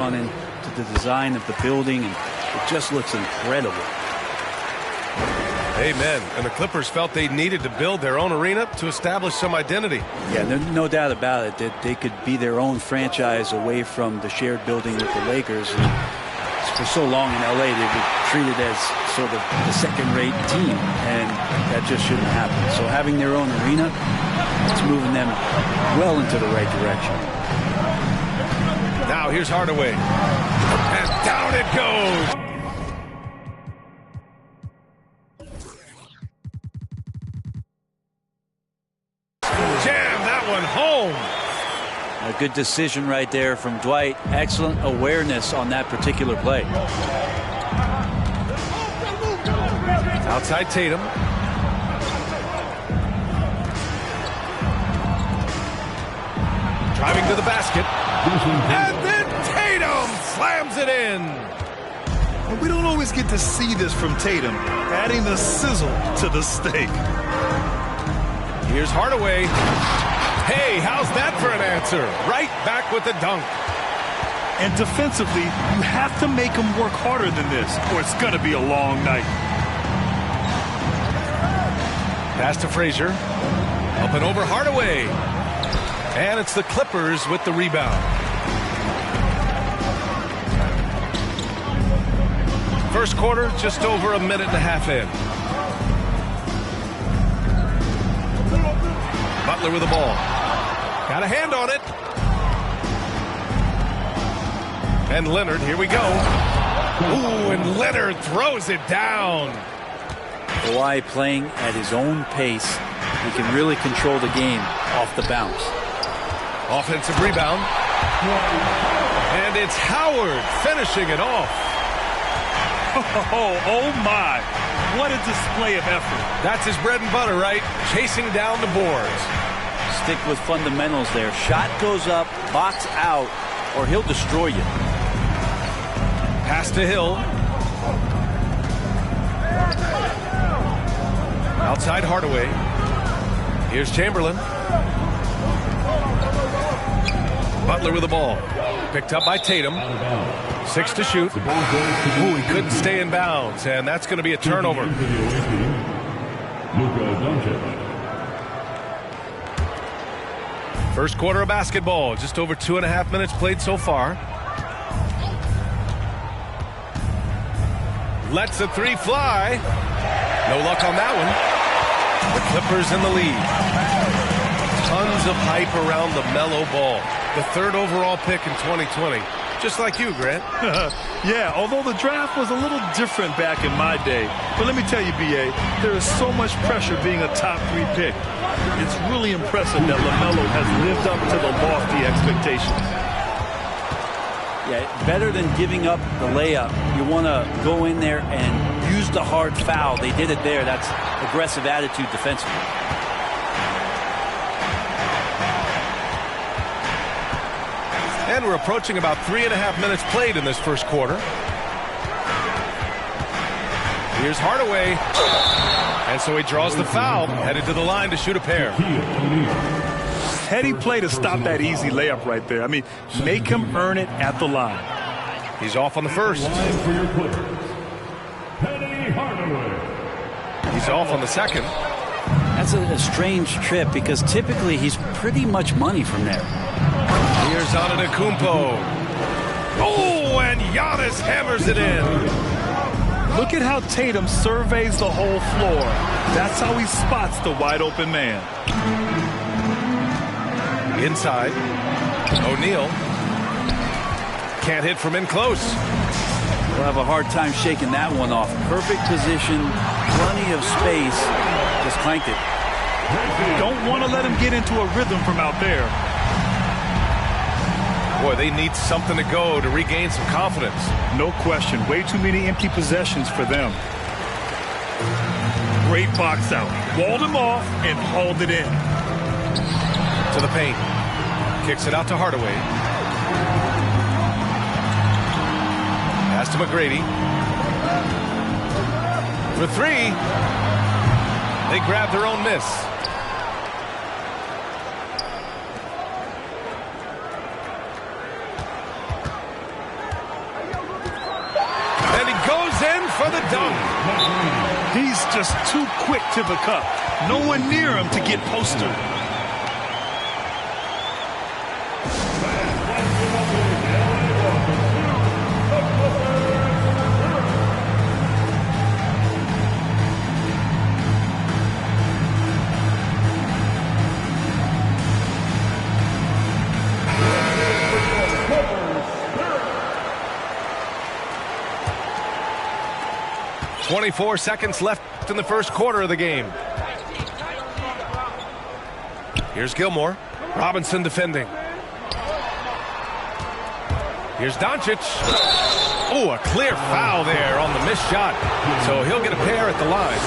on into the design of the building, and it just looks incredible. Amen. And the Clippers felt they needed to build their own arena to establish some identity. Yeah, there's no doubt about it that they could be their own franchise away from the shared building with the Lakers. And for so long in LA, they were treated as sort of the second-rate team, and that just shouldn't happen. So having their own arena, it's moving them well into the right direction. Now here's Hardaway. And down it goes. Jam that one home. A good decision right there from Dwight. Excellent awareness on that particular play. Outside Tatum. Driving to the basket. And then Tatum slams it in. We don't always get to see this from Tatum, adding the sizzle to the steak. Here's Hardaway. Hey, how's that for an answer? Right back with the dunk. And defensively, you have to make them work harder than this, or it's going to be a long night. Pass to Frazier. Up and over Hardaway. And it's the Clippers with the rebound. First quarter, just over a minute and a half in. Butler with the ball. Got a hand on it. And Leonard, here we go. Ooh, and Leonard throws it down. Kawhi playing at his own pace. He can really control the game off the bounce. Offensive rebound. And it's Howard finishing it off. Oh my. What a display of effort. That's his bread and butter, right? Chasing down the boards. Stick with fundamentals there. Shot goes up, box out, or he'll destroy you. Pass to Hill. Outside Hardaway. Here's Chamberlain. Butler with the ball. Picked up by Tatum. 6 to shoot. Ooh, he couldn't stay in bounds, and that's going to be a turnover. First quarter of basketball. Just over 2.5 minutes played so far. Lets the three fly. No luck on that one. The Clippers in the lead. Tons of hype around the Melo Ball. The 3rd overall pick in 2020. Just like you, Grant. Yeah, although the draft was a little different back in my day. But let me tell you, B.A., there is so much pressure being a top 3 pick. It's really impressive that LaMelo has lived up to the lofty expectations. Yeah, better than giving up the layup. You want to go in there and use the hard foul. They did it there. That's aggressive attitude defensively. And we're approaching about 3.5 minutes played in this first quarter. Here's Hardaway. And so he draws the foul, headed to the line to shoot a pair. Heady play to stop that easy layup right there. I mean, make him earn it at the line. He's off on the first. He's off on the second. That's a strange trip because typically he's pretty much money from there. Here's Antetokounmpo. Oh, and Giannis hammers it in. Look at how Tatum surveys the whole floor. That's how he spots the wide open man. Inside. O'Neal. Can't hit from in close. We'll have a hard time shaking that one off. Perfect position, plenty of space. Just clanked it. Don't want to let him get into a rhythm from out there. Boy, they need something to go to regain some confidence. No question. Way too many empty possessions for them. Great box out. Walled him off and hauled it in. To the paint. Kicks it out to Hardaway. Pass to McGrady. For 3. They grab their own miss. in for the dunk. He's just too quick to the cup. No one near him to get postered. .24 seconds left in the first quarter of the game. Here's Gilmore. Robinson defending. Here's Doncic. Oh, a clear foul there on the missed shot. So he'll get a pair at the line.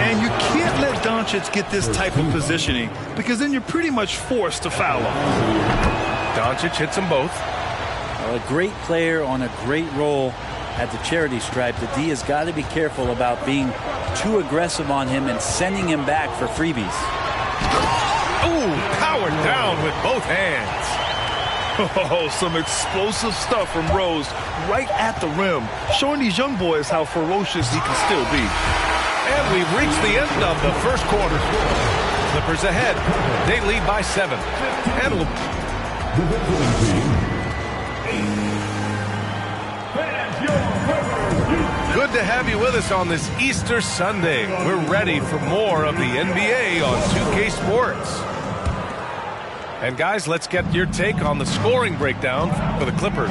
And you can't let Doncic get this type of positioning because then you're pretty much forced to foul him. Doncic hits them both. Well, a great player on a great role at the charity stripe. The D has got to be careful about being too aggressive on him and sending him back for freebies. Ooh, powered down with both hands. Oh, some explosive stuff from Rose right at the rim, showing these young boys how ferocious he can still be. And we've reached the end of the first quarter. Clippers ahead. They lead by 7. And good to have you with us on this Easter Sunday. We're ready for more of the NBA on 2K Sports. And guys, let's get your take on the scoring breakdown for the Clippers.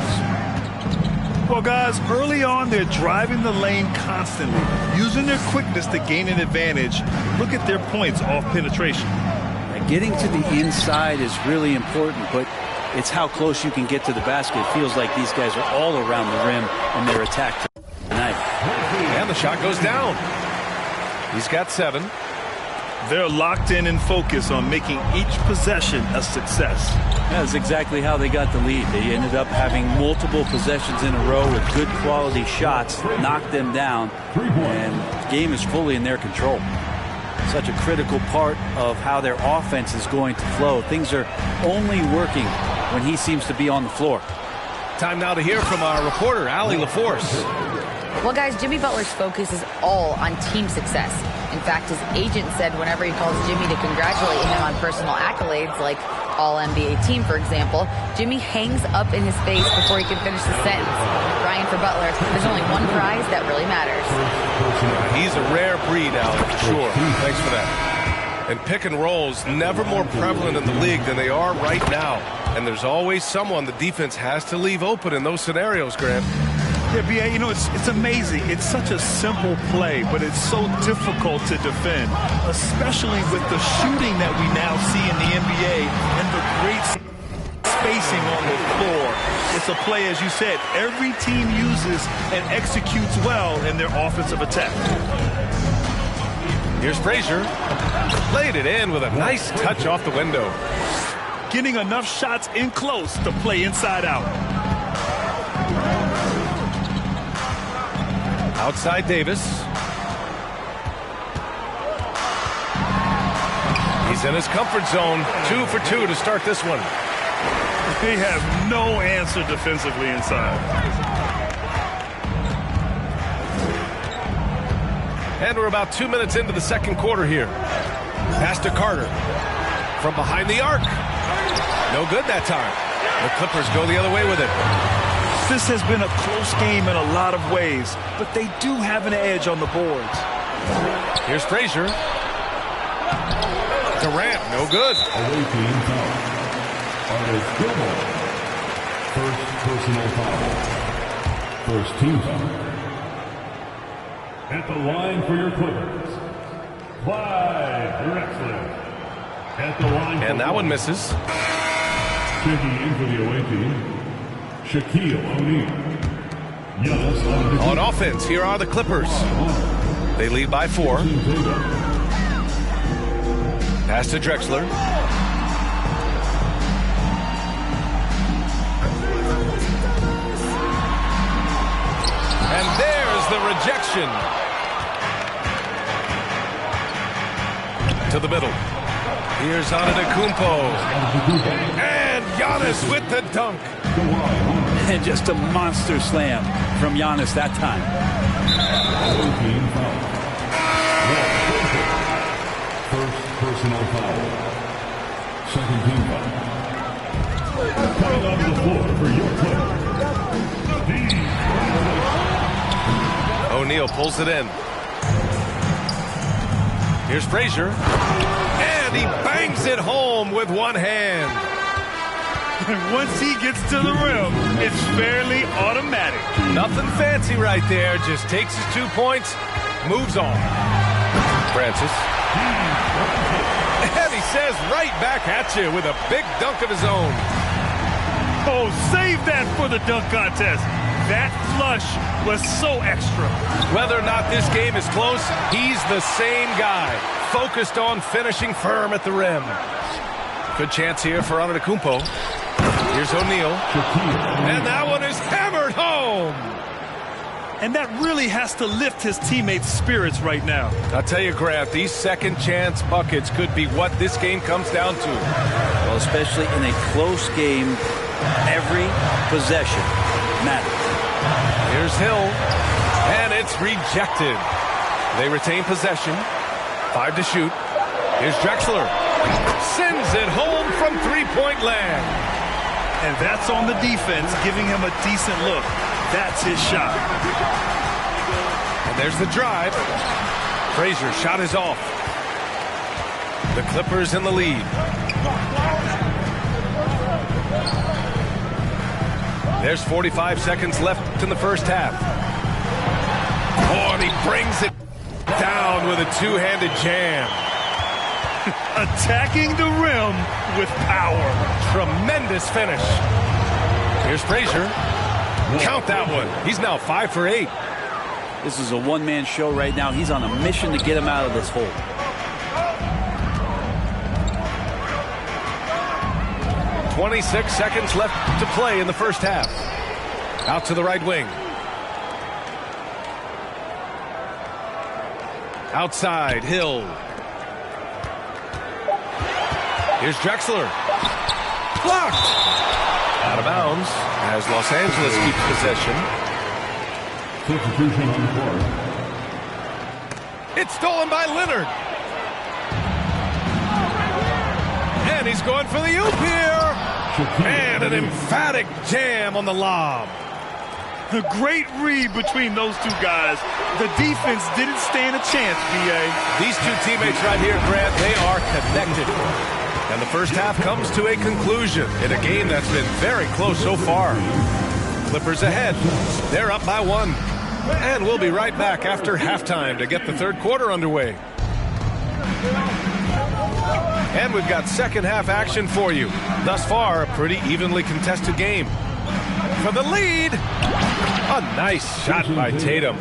Well, guys, early on, they're driving the lane constantly, using their quickness to gain an advantage. Look at their points off penetration. Getting to the inside is really important, but it's how close you can get to the basket. It feels like these guys are all around the rim in their attack tonight. And the shot goes down. He's got 7. They're locked in and focused on making each possession a success. That's exactly how they got the lead. They ended up having multiple possessions in a row with good quality shots, knocked them down, and the game is fully in their control. Such a critical part of how their offense is going to flow. Things are only working when he seems to be on the floor. Time now to hear from our reporter, Allie LaForce. Well, guys, Jimmy Butler's focus is all on team success. In fact, his agent said whenever he calls Jimmy to congratulate him on personal accolades, like All-NBA team, for example, Jimmy hangs up in his face before he can finish the sentence. Ryan, for Butler, there's only one prize that really matters. He's a rare breed, Allie, for sure. Thanks for that. And pick and rolls never more prevalent in the league than they are right now. And there's always someone the defense has to leave open in those scenarios, Grant. Yeah, B.A., you know, it's amazing. It's such a simple play, but it's so difficult to defend, especially with the shooting that we now see in the NBA and the great spacing on the floor. It's a play, as you said, every team uses and executes well in their offensive attack. Here's Frazier. Laid it in with a nice touch off the window. Getting enough shots in close to play inside out. Outside Davis. He's in his comfort zone. 2 for 2 to start this one. They have no answer defensively inside. And we're about 2 minutes into the second quarter here. Pass to Carter. From behind the arc. No good that time. The Clippers go the other way with it. This has been a close game in a lot of ways, but they do have an edge on the boards. Here's Frazier. Durant, no good. Away team foul. Artist Gilmore. First personal foul. First team foul. At the line for your Clippers, Clyde Drexler. At the line. And that one misses. Checking in for the away team, Shaquille O'Neal. On offense, here are the Clippers. They lead by 4. Pass to Drexler. And there's the rejection. To the middle. Here's Antetokounmpo. And Giannis with the dunk. And just a monster slam from Giannis that time. Team foul. First personal foul. Second team foul. Coming off the floor for your player. O'Neal pulls it in. Here's Frazier. And he bangs it home with one hand. Once he gets to the rim, it's fairly automatic. Nothing fancy right there. Just takes his 2 points, moves on. Francis. And he says right back at you with a big dunk of his own. Oh, save that for the dunk contest. That flush was so extra. Whether or not this game is close, he's the same guy, focused on finishing firm at the rim. Good chance here for Antetokounmpo. Here's O'Neal. And that one is hammered home. And that really has to lift his teammates' spirits right now. I'll tell you, Grant, these second chance buckets could be what this game comes down to. Well, especially in a close game, every possession matters. Here's Hill, and it's rejected. They retain possession. 5 to shoot. Here's Drexler. Sends it home from three-point land. And that's on the defense, giving him a decent look. That's his shot. And there's the drive. Frazier shot is off. The Clippers in the lead. There's 45 seconds left in the first half. Oh, and he brings it down with a two-handed jam. Attacking the rim with power. Tremendous finish. Here's Frazier. Count that one. He's now 5 for 8. This is a one-man show right now. He's on a mission to get him out of this hole. .26 seconds left to play in the first half. Out to the right wing. Outside, Hill. Here's Drexler. Blocked. Out of bounds as Los Angeles keeps possession. Substitution on the court. It's stolen by Leonard. And he's going for the oop here. And an emphatic jam on the lob. The great read between those two guys. The defense didn't stand a chance, B.A. These two teammates right here, Grant, they are connected. And the first half comes to a conclusion in a game that's been very close so far. Clippers ahead. They're up by 1. And we'll be right back after halftime to get the third quarter underway. And we've got second half action for you. Thus far, a pretty evenly contested game. For the lead, a nice shot by Tatum.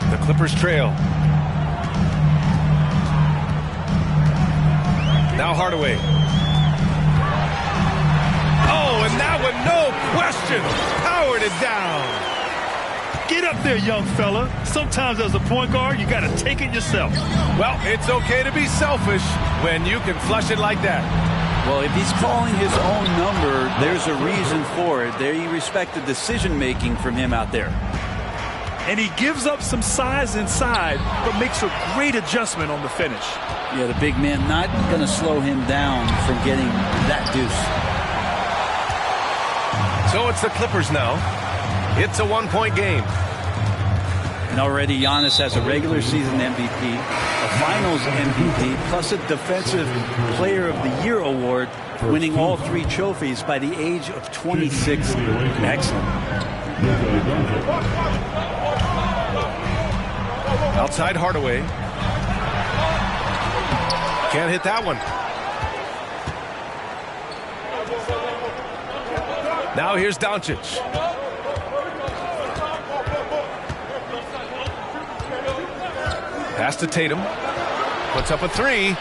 The Clippers trail. Now Hardaway. Oh, and that one, no question, powered it down. Get up there, young fella. Sometimes as a point guard, you got to take it yourself. Well, it's okay to be selfish when you can flush it like that. Well, if he's calling his own number, there's a reason for it. They respect the decision-making from him out there. And he gives up some size inside, but makes a great adjustment on the finish. Yeah, the big man not going to slow him down from getting that deuce. So it's the Clippers now. It's a one-point game. And already Giannis has a regular season MVP, a finals MVP, plus a Defensive Player of the Year award, winning all 3 trophies by the age of 26. Excellent. Outside Hardaway. Can't hit that one. Now here's Doncic. Pass to Tatum. Puts up a 3.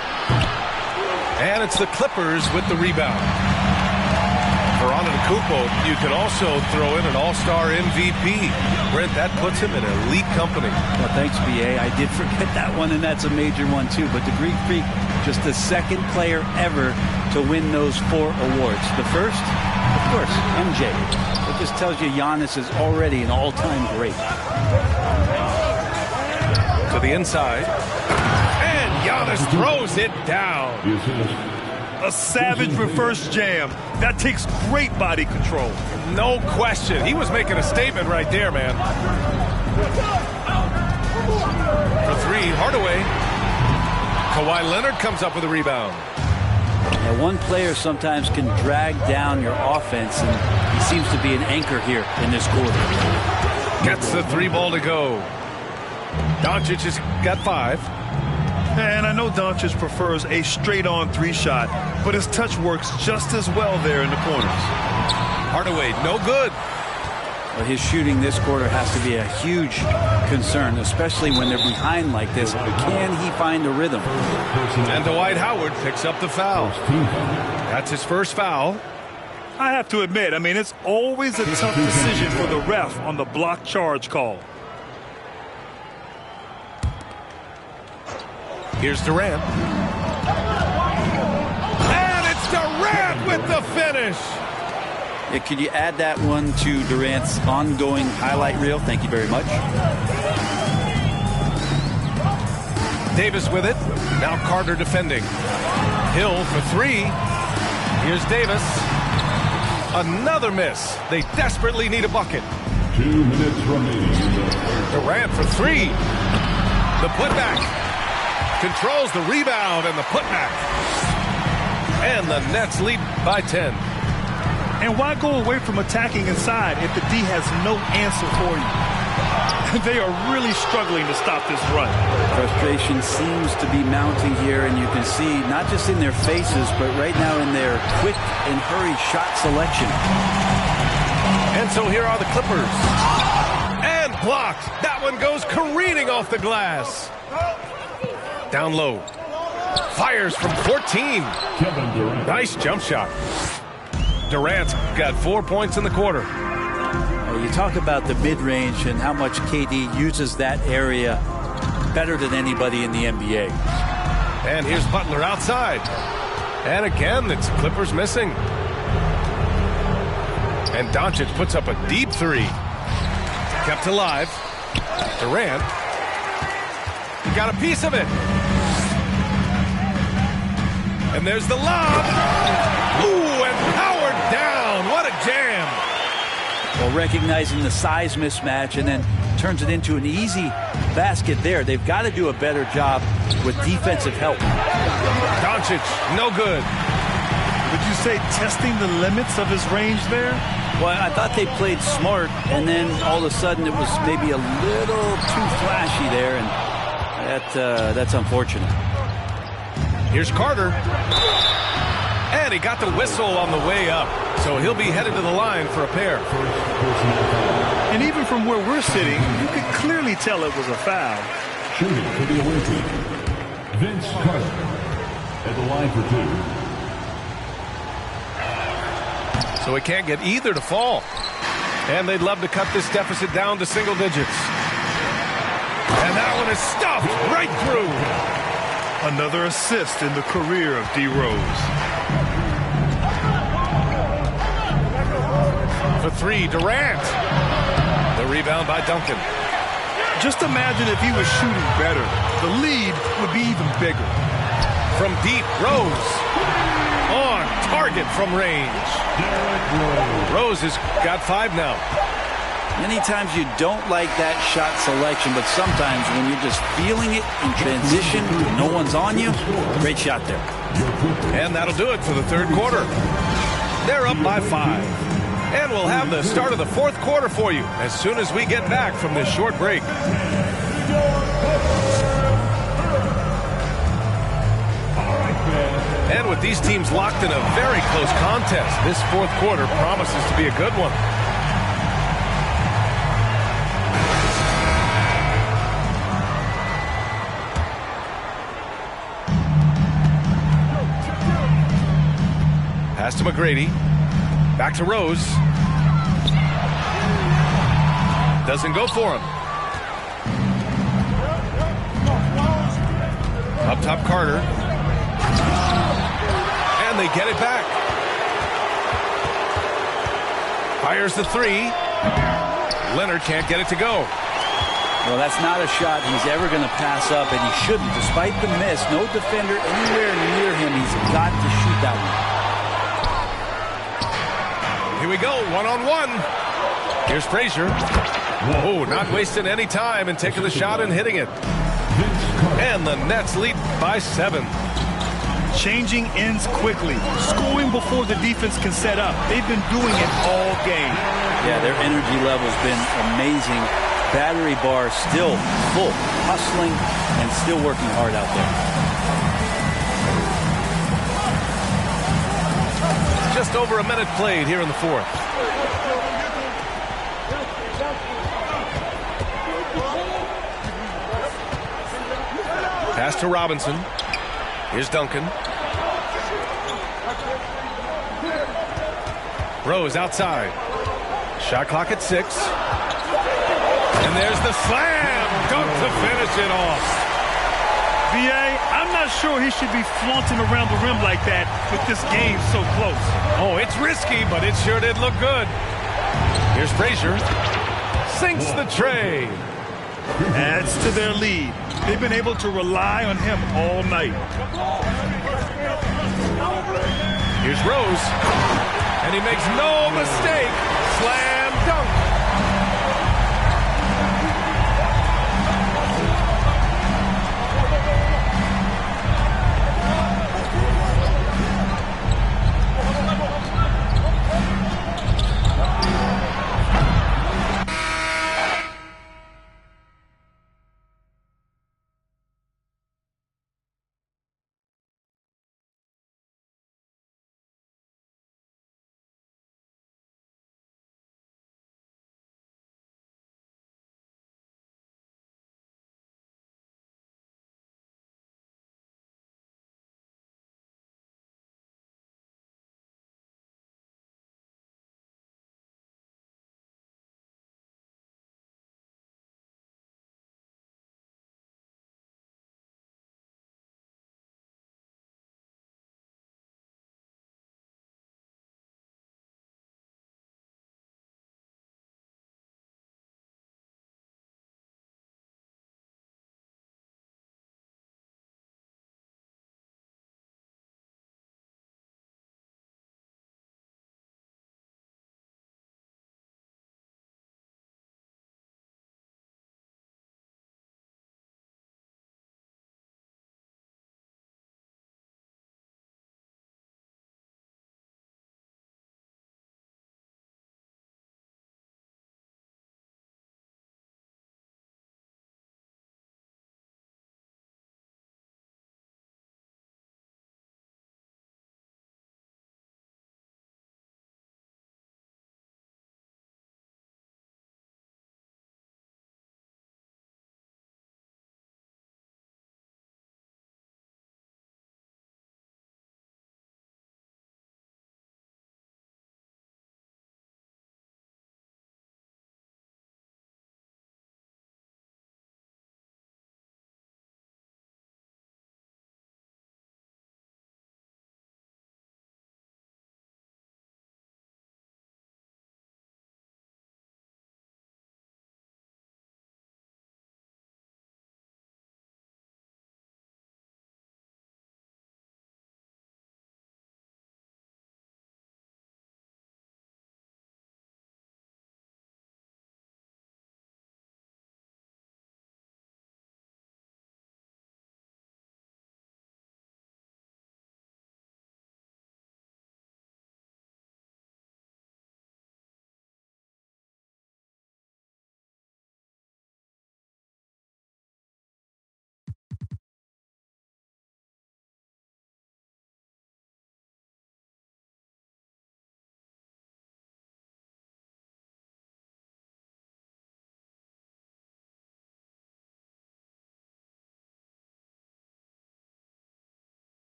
And it's the Clippers with the rebound. For Antetokounmpo, you can also throw in an all-star MVP. Brent, that puts him in elite company. Well, thanks, B.A. I did forget that one, and that's a major one, too. But the Greek Freak, just the second player ever to win those 4 awards. The first, of Of course, MJ. It just tells you Giannis is already an all-time great. To the inside. And Giannis throws it down. The assist. A savage reverse jam. That takes great body control. No question. He was making a statement right there, man. For three, Hardaway. Kawhi Leonard comes up with a rebound. Now, one player sometimes can drag down your offense, and he seems to be an anchor here in this quarter. Gets the three ball to go. Doncic has got 5. And I know Doncic prefers a straight-on 3 shot, but his touch works just as well there in the corners. Hardaway, no good. But his shooting this quarter has to be a huge concern, especially when they're behind like this. Can he find a rhythm? And Dwight Howard picks up the foul. That's his first foul. I have to admit, I mean, it's always a tough decision for the ref on the block charge call. Here's Durant. And it's Durant with the finish. Yeah, could you add that one to Durant's ongoing highlight reel? Thank you very much. Davis with it. Now Carter defending. Hill for 3. Here's Davis. Another miss. They desperately need a bucket. 2 minutes remaining. Durant for 3. The putback. Controls the rebound and the putback. And the Nets lead by 10. And why go away from attacking inside if the D has no answer for you? They are really struggling to stop this run. Frustration seems to be mounting here, and you can see not just in their faces, but right now in their quick and hurried shot selection. And so here are the Clippers. And blocked. That one goes careening off the glass. Down low. Fires from 14. Kevin Durant. Nice jump shot. Durant's got 4 points in the quarter. You talk about the mid-range and how much KD uses that area better than anybody in the NBA. And here's Butler outside. And again, it's Clippers missing. And Doncic puts up a deep 3. Kept alive. Durant. He got a piece of it. And there's the lob. Ooh, and Howard down. What a jam. Well, recognizing the size mismatch and then turns it into an easy basket there. They've got to do a better job with defensive help. Doncic, no good. Would you say testing the limits of his range there? Well, I thought they played smart, and then all of a sudden it was maybe a little too flashy there, and that's unfortunate. Here's Carter. And he got the whistle on the way up. So he'll be headed to the line for a pair. And even from where we're sitting, you could clearly tell it was a foul. Shooting for the away team. Vince Carter at the line for 2. So he can't get either to fall. And they'd love to cut this deficit down to single digits. And that one is stuffed right through. Another assist in the career of D. Rose. For 3, Durant. The rebound by Duncan. Just imagine if he was shooting better. The lead would be even bigger. From deep, Rose. On target from range. Rose has got 5 now. Many times you don't like that shot selection, but sometimes when you're just feeling it in transition, no one's on you, great shot there. And that'll do it for the third quarter. They're up by 5. And we'll have the start of the fourth quarter for you as soon as we get back from this short break. And with these teams locked in a very close contest, this fourth quarter promises to be a good one. Pass to McGrady. Back to Rose. Doesn't go for him. Up top, Carter. And they get it back. Fires the three. Leonard can't get it to go. Well, that's not a shot he's ever going to pass up, and he shouldn't. Despite the miss, no defender anywhere near him. He's got to shoot that one. Here we go, one-on-one. Here's Frazier. Whoa, not wasting any time and taking the shot and hitting it. And the Nets lead by 7. Changing ends quickly, scoring before the defense can set up. They've been doing it all game. Yeah, their energy level's been amazing. Battery bar still full, hustling and still working hard out there. Just over a minute played here in the fourth. Pass to Robinson. Here's Duncan. Rose outside. Shot clock at 6. And there's the slam dunk to finish it off. B.A., I'm not sure he should be flaunting around the rim like that with this game so close. Oh, it's risky, but it sure did look good. Here's Frazier. Sinks the tray. Adds to their lead. They've been able to rely on him all night. Here's Rose. And he makes no mistake.